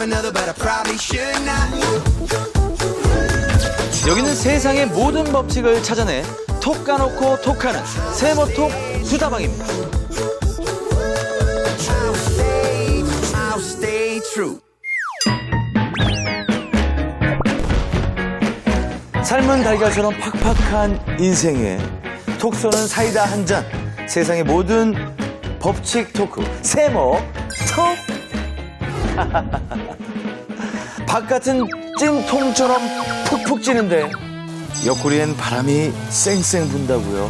another, but I probably should not. 여기는 세상의 모든 법칙을 찾아내 톡 까놓고 톡하는 세모톡 수다방입니다. I'll stay true. 삶은 달걀처럼 팍팍한 인생에 톡 쏘는 사이다 한 잔. 세상의 모든 법칙 토크 세모톡. 바깥은 찜통처럼 푹푹 찌는데 옆구리엔 바람이 쌩쌩 분다고요.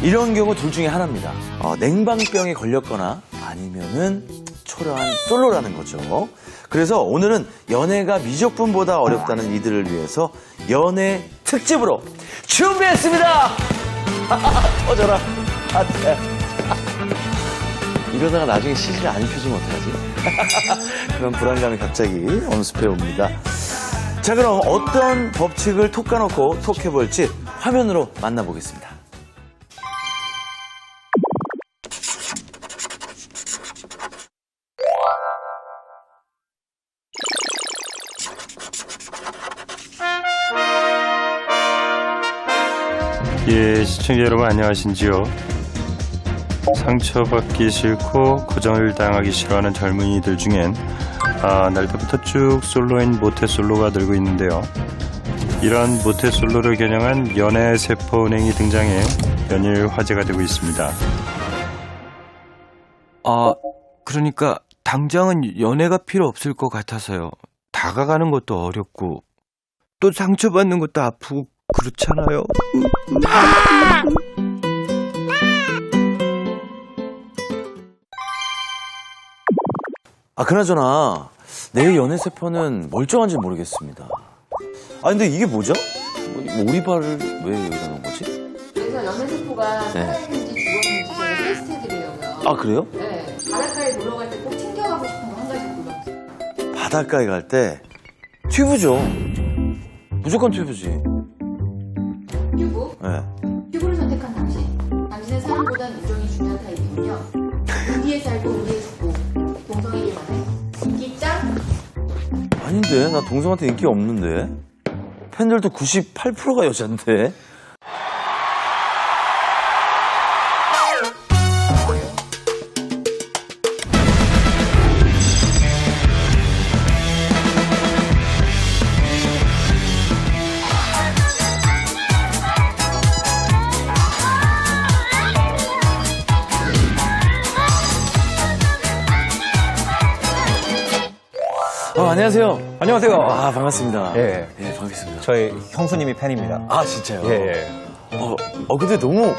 이런 경우 둘 중에 하나입니다. 냉방병에 걸렸거나 아니면은 초라한 솔로라는 거죠. 그래서 오늘은 연애가 미적분보다 어렵다는 이들을 위해서 연애 특집으로 준비했습니다. 터져라. 이러다가 나중에 시즌 안 펴지면 어떡하지? 그런 불안감이 갑자기 엄습해 옵니다. 자, 그럼 어떤 법칙을 톡 까놓고 톡해볼지 화면으로 만나보겠습니다. 예, 시청자 여러분 안녕하신지요? 상처받기 싫고 고정을 당하기 싫어하는 젊은이들 중엔 날 때부터 쭉 솔로인 모태솔로가 늘고 있는데요. 이런 모태솔로를 겨냥한 연애 세포 은행이 등장해 연일 화제가 되고 있습니다. 그러니까 당장은 연애가 필요 없을 것 같아서요. 다가가는 것도 어렵고 또 상처받는 것도 아프고 그렇잖아요. 그나저나 내 연애세포는 멀쩡한지 모르겠습니다. 근데 이게 뭐죠? 오리발을 왜 여기다 놓은 거지? 그래서 연애세포가 살아있는지 죽었는지 저희가 테스트해드리려고요. 그래요? 네. 바닷가에 놀러 갈 때 꼭 챙겨가고 싶은 거 한 가지 골라주세요. 바닷가에 갈 때 튜브죠. 무조건 튜브지. 튜브? 네. 튜브를 선택한 당신. 당신은 사람보단 우정이 중요한 타입이군요. 우리에 살고 우리에 죽고 동성애기만 해. 인기 짱? 아닌데, 나 동성한테 인기 없는데. 팬들도 98%가 여잔데. 안녕하세요. 안녕하세요. 반갑습니다. 예. 예, 반갑습니다. 저희 형수님이 팬입니다. 진짜요? 예. 근데 너무,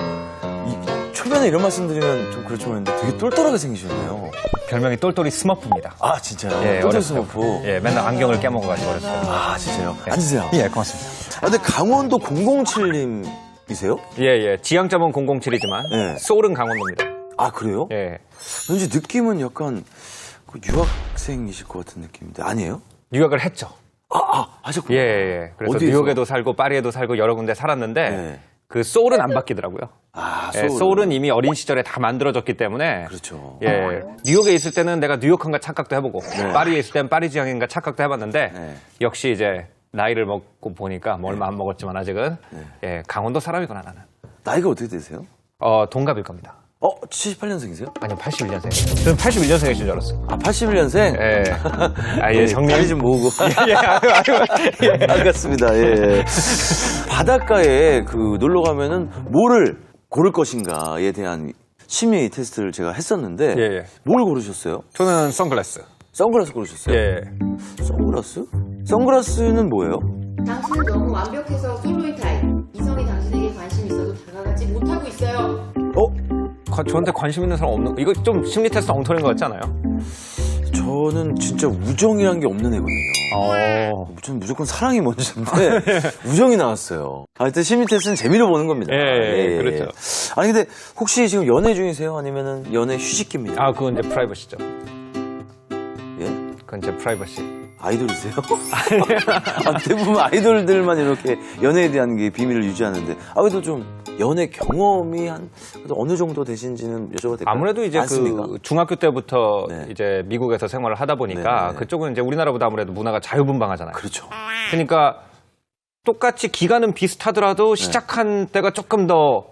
초면에 이런 말씀 드리면 좀 그렇지만 되게 똘똘하게 생기셨네요. 별명이 똘똘이 스머프입니다. 진짜요? 예, 똘똘 어렸을 스머프. 예, 맨날 안경을 깨먹어가지고 어렸어요. 진짜요? 예. 앉으세요. 예, 고맙습니다. 근데 강원도 007님이세요? 예. 지향점은 007이지만 예. 소울은 강원도입니다. 그래요? 예. 왠지 느낌은 약간 유학생이실 것 같은 느낌인데 아니에요? 뉴욕을 했죠. 하셨군요. 예. 그래서 어디에서? 뉴욕에도 살고 파리에도 살고 여러 군데 살았는데 네. 그 소울은 안 바뀌더라고요. 예, 소울은 이미 어린 시절에 다 만들어졌기 때문에 그렇죠. 예, 뉴욕에 있을 때는 내가 뉴욕한가 착각도 해보고 네. 파리에 있을 때는 파리 지향인가 착각도 해봤는데 네. 역시 이제 나이를 먹고 보니까 뭐 얼마 안 먹었지만 아직은 예, 강원도 사람이구나 나는. 나이가 어떻게 되세요? 동갑일 겁니다. 78년생이세요? 아니요, 81년생. 저는 81년생이신 줄 알았어요. 81년생? 예. 정리. 자리 좀 모으고. 예. 반갑습니다. 예. 바닷가에 놀러 가면은 뭐를 고를 것인가에 대한 심리 테스트를 제가 했었는데. 예. 뭘 고르셨어요? 저는 선글라스. 선글라스 고르셨어요? 예. 선글라스? 선글라스는 뭐예요? 당신은 너무 완벽해서 솔로인 타입. 이성이 당신에게 관심 있어도 다가가지 못하고 있어요. 저한테 관심 있는 사람 없는, 이거 좀 심리 테스트 엉터리인 것 같지 않아요? 저는 진짜 우정이란 게 없는 애거든요. 저는 무조건 사랑이 먼저인데 우정이 나왔어요. 하여튼 심리 테스트는 재미로 보는 겁니다. 예, 그렇죠. 아니 근데 혹시 지금 연애 중이세요? 아니면은 연애 휴식기입니다. 그건 이제 프라이버시죠. 예? 그건 이제 프라이버시. 아이돌이세요? 대부분 아이돌들만 이렇게 연애에 대한 게 비밀을 유지하는데 그래도 좀 연애 경험이 한 그래도 어느 정도 되신지는 여쭤봐도 될까요? 아무래도 이제 많습니까? 그 중학교 때부터 네. 이제 미국에서 생활을 하다 보니까 네, 네. 그쪽은 이제 우리나라보다 아무래도 문화가 자유분방하잖아요. 그렇죠. 그러니까 똑같이 기간은 비슷하더라도 시작한 때가 조금 더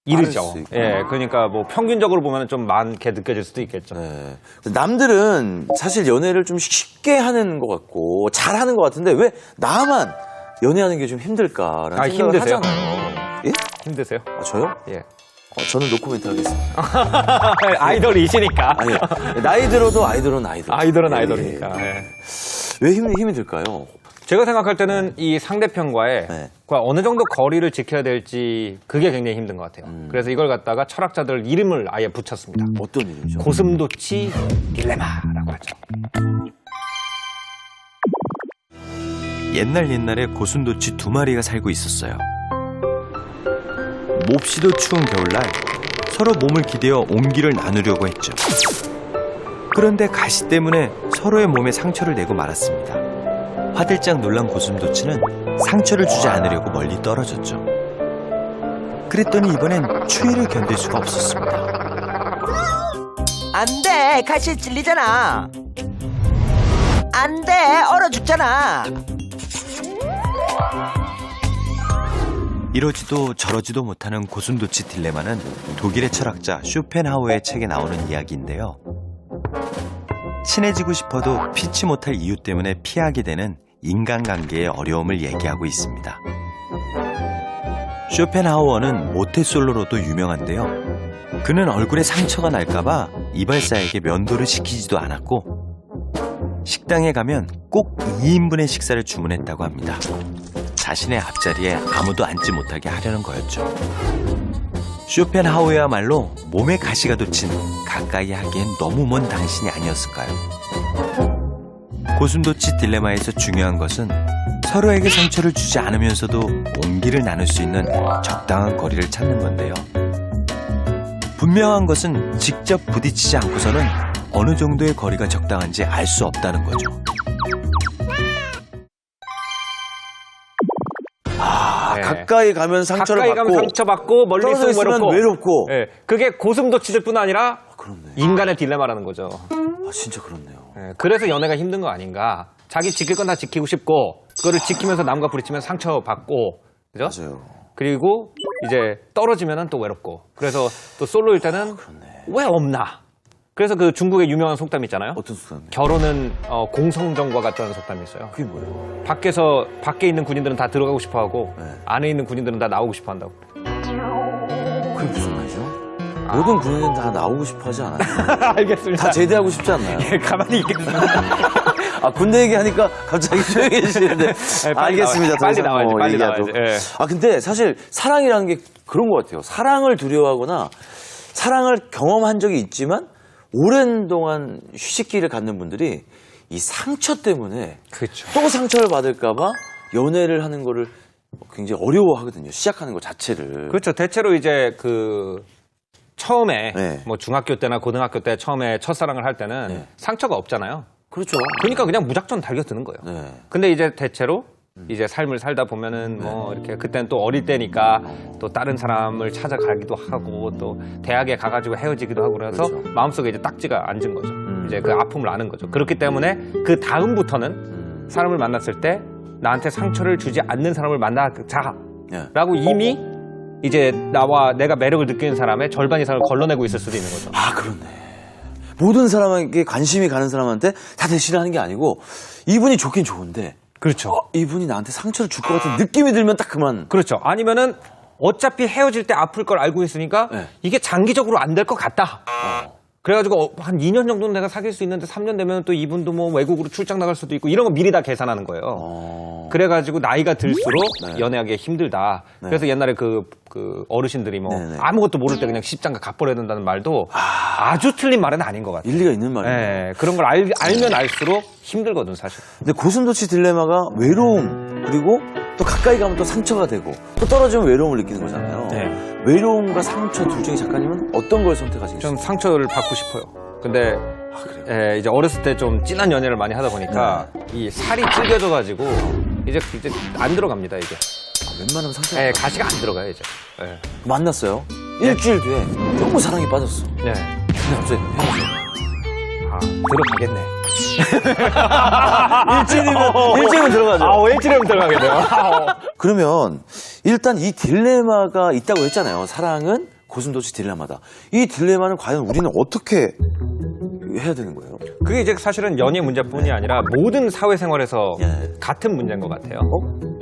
이르죠. 빠를 수 있고. 예, 그러니까 뭐 평균적으로 보면 좀 많게 느껴질 수도 있겠죠. 네. 남들은 사실 연애를 좀 쉽게 하는 것 같고 잘하는 것 같은데 왜 나만 연애하는 게 좀 힘들까라는 아, 생각을 힘드세요? 하잖아요. 예? 힘드세요? 아, 저요? 예. 저는 노코멘트 하겠습니다. 아이돌이시니까. 아니요. 나이 들어도 아이돌은 아이돌. 아이돌은 예, 아이돌이니까. 예. 예. 왜 힘이 들까요? 제가 생각할 때는 이 상대편과의 네. 어느 정도 거리를 지켜야 될지 그게 굉장히 힘든 것 같아요. 그래서 이걸 갖다가 철학자들 이름을 아예 붙였습니다. 어떤 일이죠? 고슴도치 딜레마라고 하죠. 옛날에 고슴도치 2마리가 살고 있었어요. 몹시도 추운 겨울날 서로 몸을 기대어 온기를 나누려고 했죠. 그런데 가시 때문에 서로의 몸에 상처를 내고 말았습니다. 화들짝 놀란 고슴도치는 상처를 주지 않으려고 멀리 떨어졌죠. 그랬더니 이번엔 추위를 견딜 수가 없었습니다. 안 돼, 가시에 찔리잖아. 안 돼, 얼어 죽잖아. 이러지도 저러지도 못하는 고슴도치 딜레마는 독일의 철학자 쇼펜하우어의 책에 나오는 이야기인데요. 친해지고 싶어도 피치 못할 이유 때문에 피하게 되는 인간관계의 어려움을 얘기하고 있습니다. 쇼펜하우어는 모태솔로로도 유명한데요. 그는 얼굴에 상처가 날까봐 이발사에게 면도를 시키지도 않았고 식당에 가면 꼭 2인분의 식사를 주문했다고 합니다. 자신의 앞자리에 아무도 앉지 못하게 하려는 거였죠. 쇼펜하우어야말로 몸에 가시가 돋친 가까이 하기엔 너무 먼 당신이 아니었을까요? 고슴도치 딜레마에서 중요한 것은 서로에게 상처를 주지 않으면서도 온기를 나눌 수 있는 적당한 거리를 찾는 건데요. 분명한 것은 직접 부딪히지 않고서는 어느 정도의 거리가 적당한지 알 수 없다는 거죠. 네. 가까이 가면 상처를 가까이 받고 가면 상처받고 멀리 떨어져 있으면 있으면 외롭고. 예, 그게 고슴도치들뿐 아니라 그렇네. 인간의 딜레마라는 거죠. 아, 진짜 그렇네요. 예, 그래서 연애가 힘든 거 아닌가. 자기 지킬 건 다 지키고 싶고 그거를 지키면서 남과 부딪히면 상처받고 그죠? 맞아요. 그리고 이제 떨어지면은 또 외롭고 그래서 또 솔로일 때는 왜 없나. 그래서 그 중국의 유명한 속담 있잖아요. 어떤 수단이요? 결혼은 공성전과 같다는 속담이 있어요. 그게 뭐예요? 밖에 있는 군인들은 다 들어가고 싶어 하고 네. 안에 있는 군인들은 다 나오고 싶어 한다고. 그게 무슨 말이죠? 모든 군인은 다 나오고 싶어 하지 않아요? 알겠습니다. 다 제대하고 싶지 않나요? 예, 가만히 있겠습니다. 아, 군대 얘기하니까 갑자기 조용해지시는데. 빨리 알겠습니다. 나와야지, 빨리 더 이상 나와야지, 뭐 빨리 얘기하도록. 나와야지. 예. 아, 근데 사실 사랑이라는 게 그런 것 같아요. 사랑을 두려워하거나 사랑을 경험한 적이 있지만 오랜 동안 휴식기를 갖는 분들이 이 상처 때문에 그렇죠. 또 상처를 받을까봐 연애를 하는 거를 굉장히 어려워하거든요. 시작하는 것 자체를. 그렇죠. 대체로 이제 그 처음에 네. 뭐 중학교 때나 고등학교 때 처음에 첫사랑을 할 때는 네. 상처가 없잖아요. 그렇죠. 그러니까 그냥 무작정 달겨드는 거예요. 네. 근데 이제 대체로 이제 삶을 살다 보면은 뭐 이렇게 그때는 또 어릴 때니까 또 다른 사람을 찾아가기도 하고 또 대학에 가가지고 헤어지기도 하고 그래서 그렇죠. 마음속에 이제 딱지가 앉은 거죠. 이제 그 아픔을 아는 거죠. 그렇기 때문에 그 다음부터는 사람을 만났을 때 나한테 상처를 주지 않는 사람을 만나자라고 네. 이미 이제 나와 내가 매력을 느끼는 사람의 절반 이상을 걸러내고 있을 수도 있는 거죠. 아, 그렇네. 모든 사람에게 관심이 가는 사람한테 다 대시를 하는 게 아니고 이분이 좋긴 좋은데 그렇죠. 이분이 나한테 상처를 줄 것 같은 느낌이 들면 딱 그만. 그렇죠. 아니면은 어차피 헤어질 때 아플 걸 알고 있으니까 네. 이게 장기적으로 안 될 것 같다. 그래가지고 한 2년 정도는 내가 사귈 수 있는데 3년 되면 또 이분도 뭐 외국으로 출장 나갈 수도 있고 이런 거 미리 다 계산하는 거예요. 그래가지고 나이가 들수록 네. 연애하기 힘들다. 네. 그래서 옛날에 그 어르신들이 뭐 네네. 아무것도 모를 때 그냥 십장가 갚버려야 된다는 말도 아주 틀린 말은 아닌 것 같아요. 일리가 있는 말이에요. 예, 그런 걸 알면 알수록 힘들거든 사실. 근데 고슴도치 딜레마가 외로움 그리고 또 가까이 가면 또 상처가 되고 또 떨어지면 외로움을 느끼는 거잖아요. 네. 외로움과 상처 둘 중에 작가님은 어떤 걸 선택하시겠어요? 좀 상처를 받고 싶어요. 근데 예, 이제 어렸을 때 좀 진한 연애를 많이 하다 보니까 이 살이 찔겨져가지고 이제 안 들어갑니다 이게. 웬만하면 상처가 예, 가시가 안 들어가요, 이제. 예. 만났어요. 일주일 뒤에 너무 사랑에 빠졌어. 네. 근데 갑자기 헤어져. 아, 들어가겠네. 일주일이면 들어가죠. 일주일이면 들어가겠네요. 그러면 일단 이 딜레마가 있다고 했잖아요. 사랑은 고슴도치 딜레마다. 이 딜레마는 과연 우리는 어떻게 해야 되는 거예요? 그게 이제 사실은 연애 문제뿐이 아니라 모든 사회생활에서 예. 같은 문제인 것 같아요.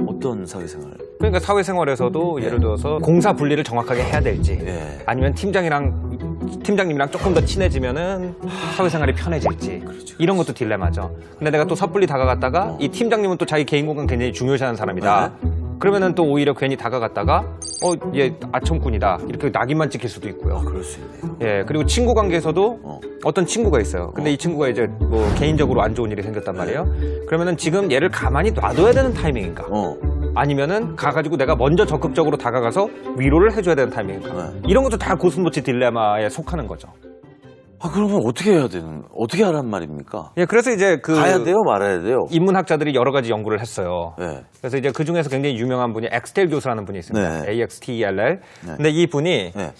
어떤 사회생활? 그러니까 사회생활에서도 예를 들어서 공사 분리를 정확하게 해야 될지 예. 아니면 팀장님이랑 조금 더 친해지면은 사회생활이 편해질지 이런 것도 딜레마죠. 근데 내가 또 섣불리 다가갔다가 이 팀장님은 또 자기 개인 공간 굉장히 중요시하는 사람이다. 그러면은 또 오히려 괜히 다가갔다가 얘 아청꾼이다 이렇게 낙인만 찍힐 수도 있고요. 그럴 수 있네요. 예, 그리고 친구 관계에서도 어떤 친구가 있어요. 근데 이 친구가 이제 뭐 개인적으로 안 좋은 일이 생겼단 말이에요. 그러면은 지금 얘를 가만히 놔둬야 되는 타이밍인가? 아니면은 가가지고 내가 먼저 적극적으로 다가가서 위로를 해줘야 되는 타이밍인가? 이런 것도 다 고슴도치 딜레마에 속하는 거죠. 아, 그러면 어떻게 하란 말입니까? 예, 그래서 이제 가야 돼요, 말아야 돼요? 인문학자들이 여러 가지 연구를 했어요. 네. 그래서 이제 그 중에서 굉장히 유명한 분이 엑스텔 교수라는 분이 있습니다. 네. AXTELL. 네. 근데 이 분이 네.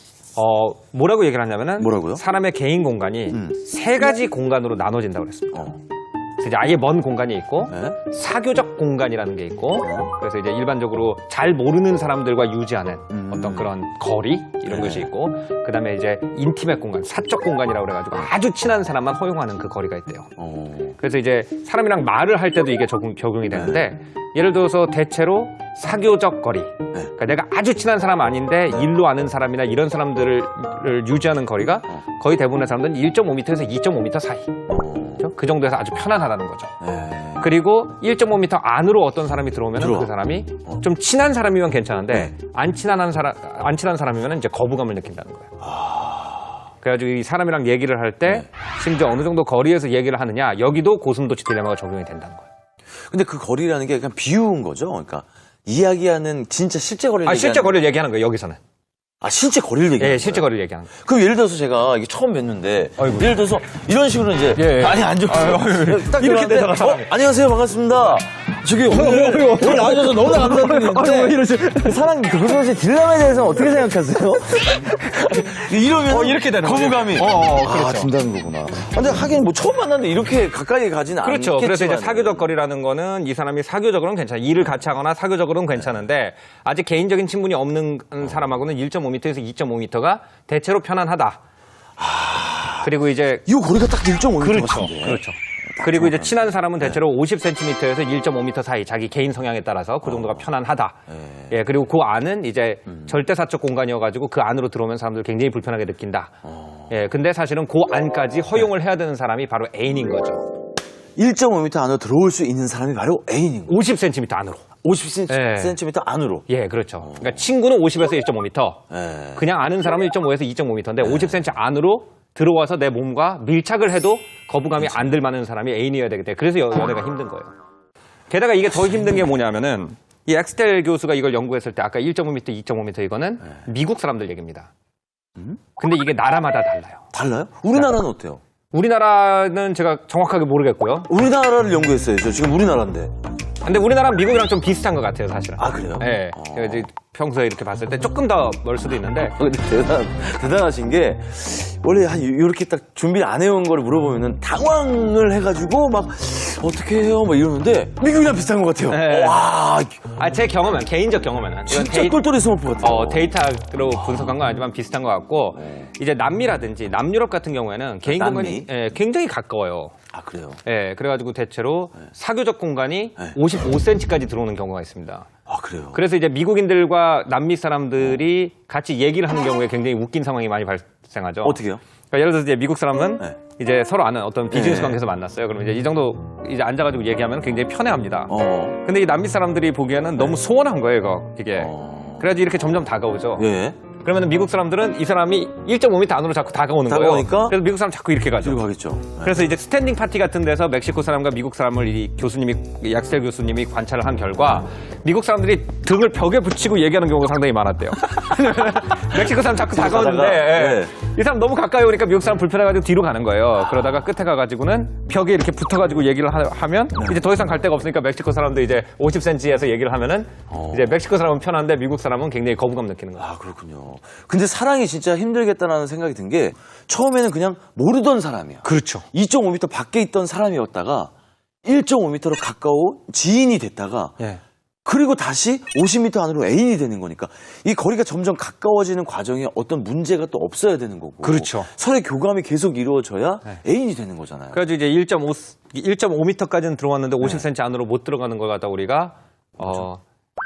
뭐라고 얘기를 하냐면은 뭐라고요? 사람의 개인 공간이 세 가지 공간으로 나눠진다고 그랬습니다. 그래서 이제 아예 먼 공간이 있고 네. 사교적 공간이라는 게 있고 그래서 이제 일반적으로 잘 모르는 사람들과 유지하는 어떤 그런 거리 이런 것이 있고 그다음에 이제 인티메 공간, 사적 공간이라고 그래가지고 아주 친한 사람만 허용하는 그 거리가 있대요. 그래서 이제 사람이랑 말을 할 때도 이게 적용이 되는데 예를 들어서 대체로 사교적 거리 그러니까 내가 아주 친한 사람 아닌데 일로 아는 사람이나 이런 사람들을 유지하는 거리가 거의 대부분의 사람들은 1.5m에서 2.5m 사이 그 정도에서 아주 편안하다는 거죠. 그리고 1.5m 안으로 어떤 사람이 들어오면 그 사람이 좀 친한 사람이면 괜찮은데 안 친한 사람이면 이제 거부감을 느낀다는 거예요. 그래가지고 이 사람이랑 얘기를 할 때 심지어 어느 정도 거리에서 얘기를 하느냐 여기도 고슴도치 딜레마가 적용이 된다는 거예요. 근데 그 거리라는 게 그냥 비유인 거죠? 그러니까 이야기하는 진짜 실제 거리를 얘기하는 실제 거리를 얘기하는 거예요, 여기서는. 실제 거리를 얘기하는 예, 실제 거리를 얘기하는 거예요. 그럼 예를 들어서 제가 이게 처음 뵀는데 예를 들어서 이런 식으로 이제 예. 아니 안 좋아요. 딱 이렇게 들어갔는데, 되다가 사람이. 안녕하세요 반갑습니다. 저기 오늘 나와주셔서 너무 감사드리는데 사랑 그것이 딜레마에 대해서 어떻게 생각하세요? 이러면 이렇게 되는 거죠. 거부감이 그렇죠. 준다는 거구나. 근데 하긴 뭐 처음 만났는데 이렇게 가까이 가지는 그렇죠. 않겠지만 그래서 이제 사교적 거리라는 거는 이 사람이 사교적으로는 괜찮아요. 일을 같이 하거나 사교적으로는 괜찮은데 아직 개인적인 친분이 없는 사람하고는 1.5m에서 2.5m가 대체로 편안하다. 그리고 이제 이 거리가 딱 1.5m 그렇죠. 같은데. 그렇죠. 그리고 이제 친한 사람은 대체로 50cm에서 1.5m 사이 자기 개인 성향에 따라서 그 정도가 편안하다. 예, 그리고 그 안은 이제 절대사적 공간이어가지고 그 안으로 들어오면 사람들 굉장히 불편하게 느낀다. 예, 근데 사실은 그 안까지 허용을 해야 되는 사람이 바로 애인인 거죠. 1.5m 안으로 들어올 수 있는 사람이 바로 애인인 거예요. 50cm 안으로. 50cm 안으로. 예, 그렇죠. 그러니까 친구는 50에서 1.5m. 예. 그냥 아는 사람은 1.5에서 2.5m인데 50cm 안으로 들어와서 내 몸과 밀착을 해도 거부감이 안 들 만한 사람이 애인이어야 되기 때문에 그래서 연애가 힘든 거예요. 게다가 이게 더 힘든 게 뭐냐면은 이 엑스텔 교수가 이걸 연구했을 때 아까 1.5m, 2.5m 이거는 미국 사람들 얘기입니다. 근데 이게 나라마다 달라요. 달라요? 우리나라는 어때요? 우리나라는 제가 정확하게 모르겠고요. 우리나라를 연구했어요. 저 지금 우리나라인데. 근데 우리나라는 미국이랑 좀 비슷한 것 같아요, 사실은. 아, 그래요? 예. 제가 이제 평소에 이렇게 봤을 때 조금 더 멀 수도 있는데. 근데 대단하신 게 원래 이렇게 딱 준비를 안 해온 거를 물어보면은 당황을 해가지고 막 어떻게 해요? 막 이러는데 미국이랑 비슷한 것 같아요. 네. 와, 제 경험은, 개인적 경험에는. 이건 진짜 똘똘이 스머프 같아요. 데이터로 분석한 건 아니지만 비슷한 것 같고, 이제 남미라든지 남유럽 같은 경우에는 개인 공간이 굉장히 가까워요. 아, 그래요? 예, 그래가지고 대체로 사교적 공간이 55cm까지 들어오는 경우가 있습니다. 아, 그래요? 그래서 이제 미국인들과 남미 사람들이 같이 얘기를 하는 경우에 굉장히 웃긴 상황이 많이 발생하죠. 어떻게요? 그러니까 예를 들어서 이제 미국 사람은 이제 서로 아는 어떤 비즈니스 관계에서 만났어요. 그러면 이제 이 정도 이제 앉아가지고 얘기하면 굉장히 편해합니다. 근데 이 남미 사람들이 보기에는 너무 소원한 거예요, 이게. 그래가지고 이렇게 점점 다가오죠. 예. 그러면 미국 사람들은 이 사람이 1.5m 안으로 자꾸 다가오는 거예요. 다가오니까? 그래서 미국 사람 자꾸 이렇게 가죠. 뒤로 가겠죠. 네. 그래서 이제 스탠딩 파티 같은 데서 멕시코 사람과 미국 사람을 이 교수님이 약셀 교수님이 관찰을 한 결과 미국 사람들이 등을 벽에 붙이고 얘기하는 경우가 상당히 많았대요. 멕시코 사람 자꾸 다가오는데 네. 이 사람 너무 가까이 오니까 미국 사람 불편해가지고 뒤로 가는 거예요. 그러다가 끝에 가가지고는 벽에 이렇게 붙어가지고 얘기를 하면 이제 더 이상 갈 데가 없으니까 멕시코 사람도 이제 50cm에서 얘기를 하면은 이제 멕시코 사람은 편한데 미국 사람은 굉장히 거부감 느끼는 거예요. 아, 그렇군요. 근데 사랑이 진짜 힘들겠다라는 생각이 든 게 처음에는 그냥 모르던 사람이야. 그렇죠. 2.5m 밖에 있던 사람이었다가 1.5m로 가까운 지인이 됐다가 예. 그리고 다시 50m 안으로 애인이 되는 거니까 이 거리가 점점 가까워지는 과정에 어떤 문제가 또 없어야 되는 거고. 그렇죠. 서로의 교감이 계속 이루어져야 네. 애인이 되는 거잖아요. 그래가지고 이제 1.5m까지는 들어왔는데 50cm 안으로 못 들어가는 걸 갖다 우리가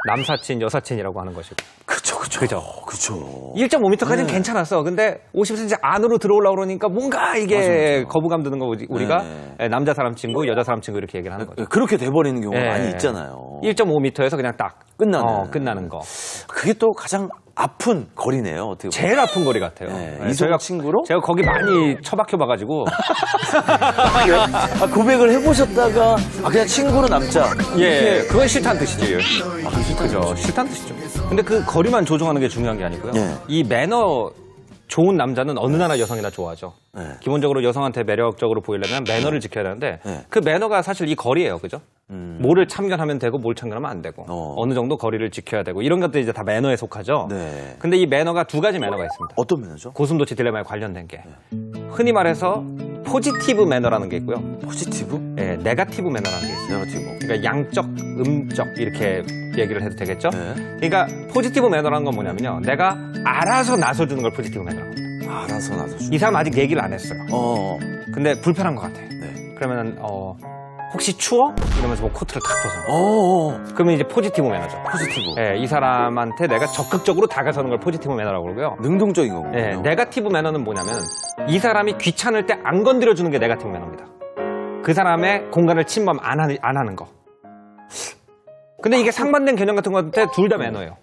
남사친, 여사친이라고 하는 것이고. 그쵸. 그죠. 그쵸. 1.5m까지는 네. 괜찮았어. 근데 50cm 안으로 들어오려고 그러니까 뭔가 이게 거부감 드는 거 우리가 남자 사람 친구, 여자 사람 친구 이렇게 얘기를 하는 거죠. 그렇게 돼버리는 경우가 예. 많이 있잖아요. 1.5m에서 그냥 딱 끝나는 거. 그게 또 가장 아픈 거리네요. 어떻게 보면. 제일 아픈 거리 같아요. 네, 네, 이성 친구로? 제가 거기 많이 처박혀 봐가지고 고백을 해보셨다가 그냥 친구로 남자. 예, 그건 싫다는 뜻이지. 그죠. 싫다는 뜻이죠. 근데 그 거리만 조정하는 게 중요한 게 아니고요. 예. 이 매너 좋은 남자는 어느 나라 여성이나 좋아하죠. 네. 기본적으로 여성한테 매력적으로 보이려면 매너를 지켜야 되는데 네. 그 매너가 사실 이 거리예요. 그죠? 뭐를 참견하면 되고 뭘 참견하면 안 되고 어느 정도 거리를 지켜야 되고 이런 것들이 이제 다 매너에 속하죠. 네. 근데 이 매너가 두 가지 매너가 있습니다. 어떤 면허죠? 고슴도치 딜레마에 관련된 게 흔히 말해서 포지티브 매너라는 게 있고요. 포지티브? 예, 네가티브 매너라는 게 있어요. 네거티브. 그러니까 양적, 음적 이렇게 얘기를 해도 되겠죠? 네. 그러니까 포지티브 매너라는 건 뭐냐면요. 내가 알아서 나서주는 걸 포지티브 매너라고 합니다. 알아서 나서주. 이 사람 아직 얘기를 안 했어요. 근데 불편한 것 같아. 네. 그러면은 혹시 추워? 이러면서 뭐 코트를 탁 벗어. 그러면 이제 포지티브 매너죠. 포지티브. 예, 이 사람한테 내가 적극적으로 다가서는 걸 포지티브 매너라고 그러고요. 능동적인 거군요. 예, 네가티브 매너는 뭐냐면 이 사람이 귀찮을 때 안 건드려주는 게 네가티브 매너입니다. 그 사람의 공간을 침범 안 하는 거. 근데 이게 상반된 개념 같은 건데 둘 다 매너예요.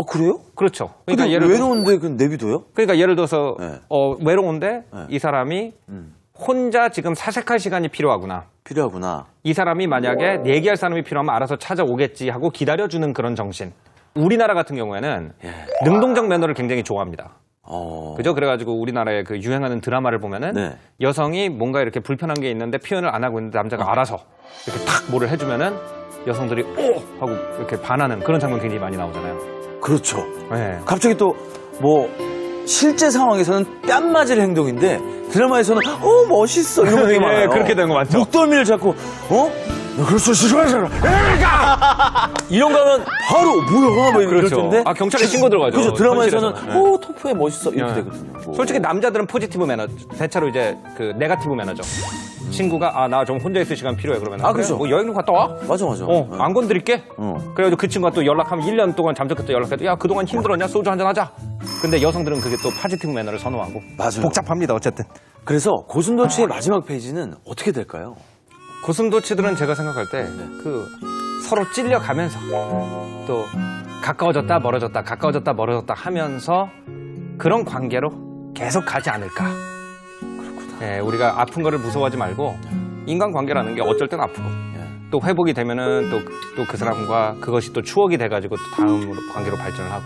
그래요? 그렇죠. 근데 그러니까 외로운데 그 내비둬요? 그러니까 예를 들어서 네. 외로운데 네. 이 사람이 혼자 지금 사색할 시간이 필요하구나. 필요하구나. 이 사람이 만약에 얘기할 사람이 필요하면 알아서 찾아오겠지 하고 기다려주는 그런 정신. 우리나라 같은 경우에는 능동적 매너를 굉장히 좋아합니다. 그죠? 그래가지고 우리나라의 그 유행하는 드라마를 보면은 네. 여성이 뭔가 이렇게 불편한 게 있는데 표현을 안 하고 있는데 남자가 알아서 이렇게 탁 뭐를 해주면은 여성들이 오! 하고 이렇게 반하는 그런 장면 굉장히 많이 나오잖아요. 그렇죠. 네. 갑자기 또 뭐 실제 상황에서는 뺨맞을 행동인데 드라마에서는 멋있어 이런 게 되게 많아요. 그렇게 되는 거 많죠. 목덜미를 잡고 그렇죠 싫어하잖아. 이런 거 하면 바로 뭐야 뭐 이럴 그렇죠. 텐데. 아, 경찰에 신고 들어가죠. 그죠. 드라마에서는 현실에서는. 토프에 멋있어 이렇게 네. 되거든요. 뭐. 솔직히 남자들은 포지티브 매너, 대체로 이제 그 네가티브 매너죠. 친구가 나 좀 혼자 있을 시간 필요해 그러면 그렇죠. 뭐 여행 좀 갔다 와? 맞아. 안 건드릴게. 어. 그래가지고 그 친구가 또 연락하면 1년 동안 잠적했다 연락해도 야 그동안 힘들었냐 소주 한잔 하자. 근데 여성들은 그게 또 포지티브 매너를 선호하고 맞아요. 복잡합니다 어쨌든. 그래서 고슴도치의 마지막 페이지는 어떻게 될까요? 고슴도치들은 제가 생각할 때 그 서로 찔려가면서 또 가까워졌다 멀어졌다 가까워졌다 멀어졌다 하면서 그런 관계로 계속 가지 않을까. 예, 우리가 아픈 거를 무서워하지 말고 인간관계라는 게 어쩔 땐 아프고 또 회복이 되면은 또 그 사람과 그것이 또 추억이 돼가지고 또 다음 관계로 발전을 하고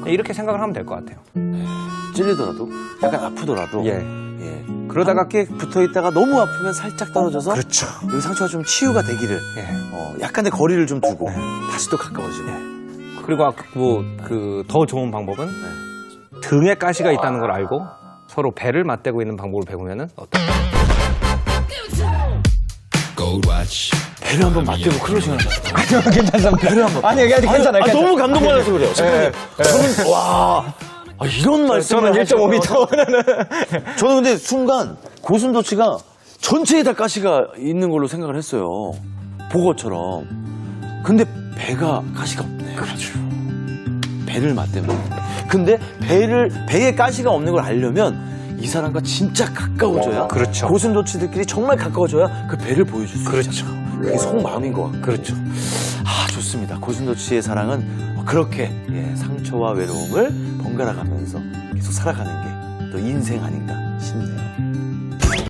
이렇게 생각을 하면 될 것 같아요. 찔리더라도 약간 아프더라도 예. 그러다가 꽤 붙어있다가 너무 아프면 살짝 떨어져서 그렇죠. 여기 상처가 좀 치유가 되기를 약간의 거리를 좀 두고 다시 또 가까워지고 그리고 더 좋은 방법은 등에 가시가 있다는 걸 알고 서로 배를 맞대고 있는 방법을 배우면은 어떨까? 배를 한번 맞대고 그러시면 아니요, 괜찮습니다. 배를 한번 아니, 괜찮아요. 너무 감동받아서 그래요. 저는 와 이런 말씀을 저는 1.5m. 저는 근데 순간 고슴도치가 전체에 다 가시가 있는 걸로 생각을 했어요. 보거처럼. 근데 배가 가시가 없네. 그렇죠. 배를 맞대면. 근데 배에 가시가 없는 걸 알려면 이 사람과 진짜 가까워져야 그렇죠. 고슴도치들끼리 정말 가까워져야 그 배를 보여줄 수 그렇죠. 있잖아요. 그게 속마음인 것 같고. 그렇죠. 아, 좋습니다. 고슴도치의 사랑은 그렇게 상처와 외로움을 번갈아 가면서 계속 살아가는 게 또 인생 아닌가 싶네요.